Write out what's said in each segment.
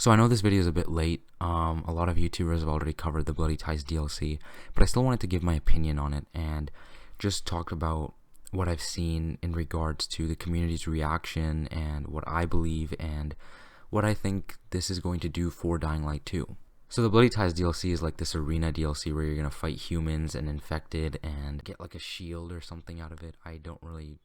So I know this video is a bit late. A lot of YouTubers have already covered the Bloody Ties DLC, but I still wanted to give my opinion on it and just talk about what I've seen in regards to the community's reaction and what I believe and what I think this is going to do for Dying Light 2. So the Bloody Ties DLC is like this arena DLC where you're going to fight humans and infected and get like a shield or something out of it. I don't really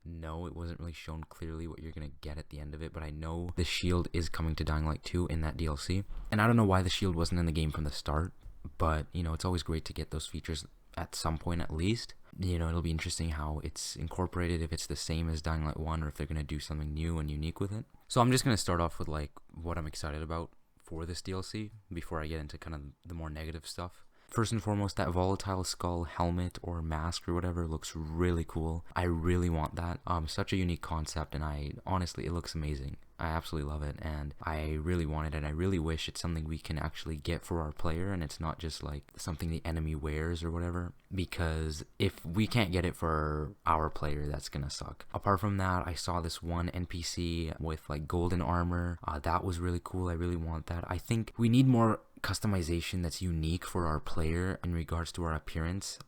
know. It wasn't really shown clearly what you're gonna get at the end of it, but I know the shield is coming to Dying Light 2 in that DLC. And I don't know why the shield wasn't in the game from the start, but you know, it's always great to get those features at some point at least. You know, it'll be interesting how it's incorporated, if it's the same as Dying Light 1 or if they're gonna do something new and unique with it. So I'm just gonna start off with like what I'm excited about for this DLC before I get into kind of the more negative stuff. First and foremost, that volatile skull helmet or mask or whatever looks really cool. I really want that. Such a unique concept, and honestly, it looks amazing. I absolutely love it, and I really want it, and I really wish it's something we can actually get for our player, and it's not just like something the enemy wears or whatever, because if we can't get it for our player, that's gonna suck. Apart from that, I saw this one NPC with like golden armor. That was really cool. I really want that. I think we need more customization that's unique for our player in regards to our appearance.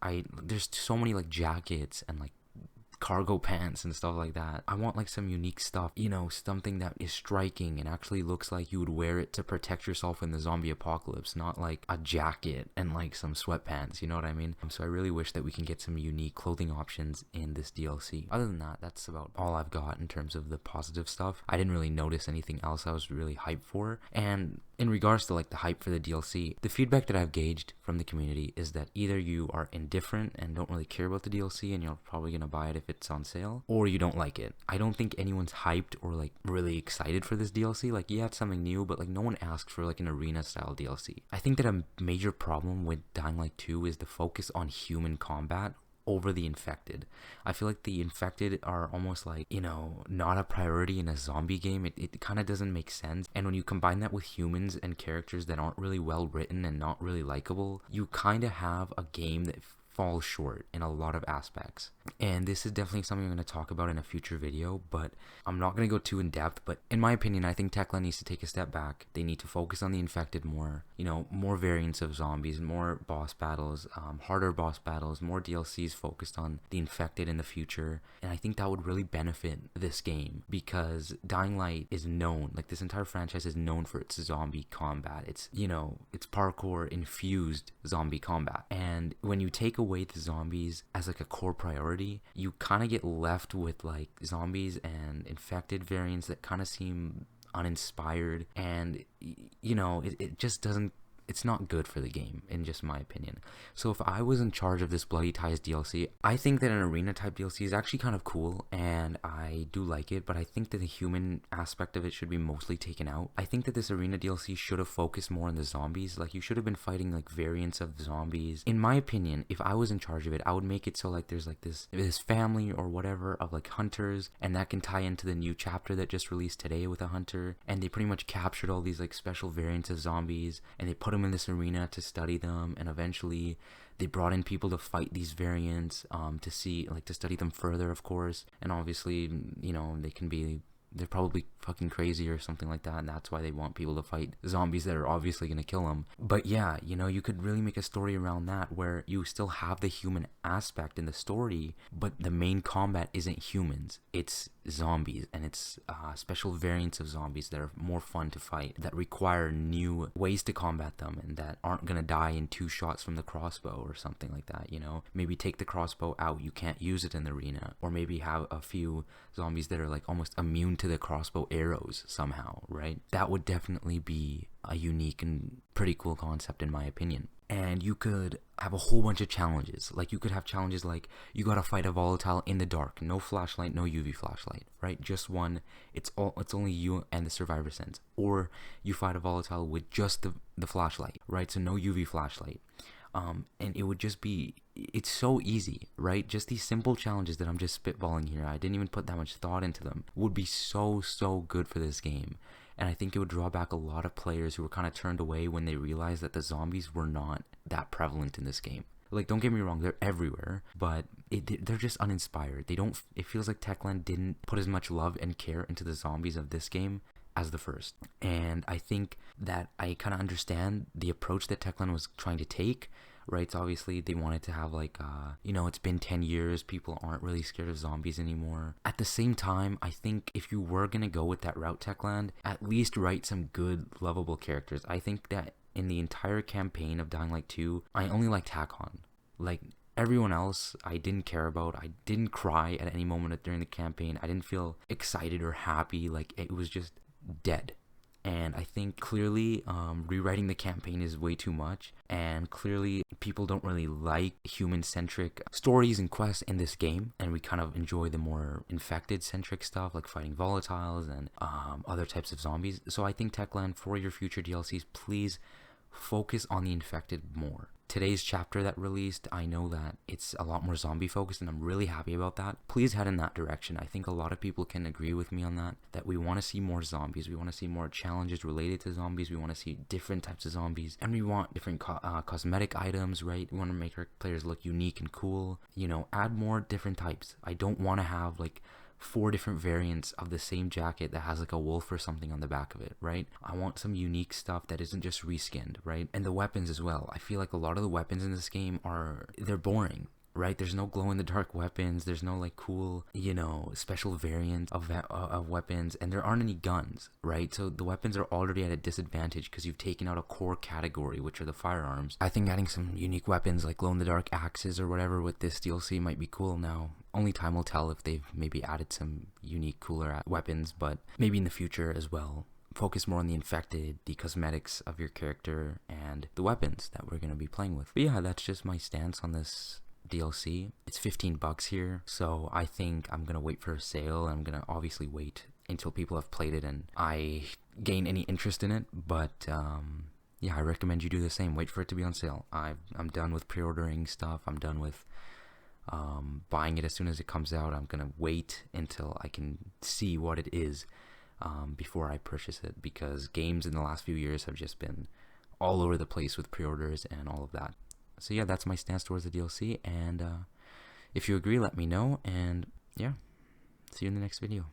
There's so many like jackets and like cargo pants and stuff like that. I want like some unique stuff, you know, something that is striking and actually looks like you would wear it to protect yourself in the zombie apocalypse, not like a jacket and like some sweatpants, you know what I mean? So I really wish that we can get some unique clothing options in this DLC. Other than that, that's about all I've got in terms of the positive stuff. I didn't really notice anything else I was really hyped for. And in regards to like the hype for the DLC, the feedback that I've gauged from the community is that either you are indifferent and don't really care about the DLC and you're probably gonna buy it if it's on sale, or you don't like it. I don't think anyone's hyped or like really excited for this DLC. Like, yeah, it's something new, but like no one asked for like an arena style DLC. I think that a major problem with Dying Light 2 is the focus on human combat over the infected. I feel like the infected are almost like, you know, not a priority in a zombie game. It kind of doesn't make sense. And when you combine that with humans and characters that aren't really well written and not really likable, you kind of have a game that falls short in a lot of aspects. And this is definitely something I'm going to talk about in a future video, but I'm not going to go too in depth. But in my opinion, I think Techland needs to take a step back. They need to focus on the infected more, you know, more variants of zombies, more boss battles, harder boss battles, more DLCs focused on the infected in the future. And I think that would really benefit this game, because Dying Light is known, like this entire franchise is known for its zombie combat. It's, you know, it's parkour infused zombie combat. And when you take away the zombies as like a core priority, you kind of get left with like zombies and infected variants that kind of seem uninspired, and you know, it just doesn't, it's not good for the game, in just my opinion. So if I was in charge of this Bloody Ties DLC, I think that an arena type DLC is actually kind of cool, and I do like it, but I think that the human aspect of it should be mostly taken out. I think that this arena DLC should have focused more on the zombies. Like, you should have been fighting like variants of zombies. In my opinion, if I was in charge of it, I would make it so like there's like this family or whatever of like hunters, and that can tie into the new chapter that just released today with a hunter, and they pretty much captured all these like special variants of zombies, and they put them in this arena to study them, and eventually they brought in people to fight these variants, to see, like, to study them further, of course. And obviously, you know, they're probably fucking crazy or something like that, and that's why they want people to fight zombies that are obviously gonna kill them. But yeah, you know, you could really make a story around that where you still have the human aspect in the story, but the main combat isn't humans, it's zombies, and it's special variants of zombies that are more fun to fight, that require new ways to combat them, and that aren't gonna die in 2 shots from the crossbow or something like that, you know? Maybe take the crossbow out, you can't use it in the arena, or maybe have a few zombies that are like almost immune to the crossbow arrows somehow, right? That would definitely be a unique and pretty cool concept, in my opinion. And you could have a whole bunch of challenges. Like, you could have challenges like, you gotta fight a volatile in the dark, no flashlight, no UV flashlight, right? Just one. It's only you and the survivor sense. Or you fight a volatile with just the flashlight, right? So no UV flashlight. And it would just be, it's so easy, right? Just these simple challenges that I'm just spitballing here, I didn't even put that much thought into them, would be so good for this game. And I think it would draw back a lot of players who were kind of turned away when they realized that the zombies were not that prevalent in this game. Like, don't get me wrong, they're everywhere, but they're just uninspired. It feels like Techland didn't put as much love and care into the zombies of this game as the first. And I think that I kind of understand the approach that Techland was trying to take, right? So obviously they wanted to have like, it's been 10 years, people aren't really scared of zombies anymore. At the same time, I think if you were going to go with that route, Techland, at least write some good, lovable characters. I think that in the entire campaign of Dying Light 2, I only liked Hakon. Like, everyone else I didn't care about. I didn't cry at any moment during the campaign. I didn't feel excited or happy. Like, it was just dead. And I think clearly rewriting the campaign is way too much, and clearly people don't really like human-centric stories and quests in this game, and we kind of enjoy the more infected-centric stuff like fighting volatiles and other types of zombies. So I think Techland, for your future DLCs, please focus on the infected more. Today's chapter that released, I know that it's a lot more zombie focused, and I'm really happy about that. Please head in that direction. I think a lot of people can agree with me on that we want to see more zombies. We want to see more challenges related to zombies. We want to see different types of zombies, and we want different cosmetic items, right? We want to make our players look unique and cool. Add more different types. I don't want to have like 4 different variants of the same jacket that has like a wolf or something on the back of it, right? I want some unique stuff that isn't just reskinned, right? And the weapons as well. I feel like a lot of the weapons in this game they're boring, right? There's no glow-in-the-dark weapons. There's no like cool, special variants of weapons, and there aren't any guns, right? So the weapons are already at a disadvantage because you've taken out a core category, which are the firearms. I think adding some unique weapons like glow-in-the-dark axes or whatever with this DLC might be cool. Now, only time will tell if they've maybe added some unique, cooler weapons, but maybe in the future as well. Focus more on the infected, the cosmetics of your character, and the weapons that we're going to be playing with. But yeah, that's just my stance on this DLC. It's $15 here, so I think I'm gonna wait for a sale. I'm gonna obviously wait until people have played it and I gain any interest in it, but yeah, I recommend you do the same. Wait for it to be on sale. I'm done with pre-ordering stuff. I'm done with buying it as soon as it comes out. I'm gonna wait until I can see what it is before I purchase it, because games in the last few years have just been all over the place with pre-orders and all of that. So yeah, that's my stance towards the DLC, and if you agree, let me know, and yeah, see you in the next video.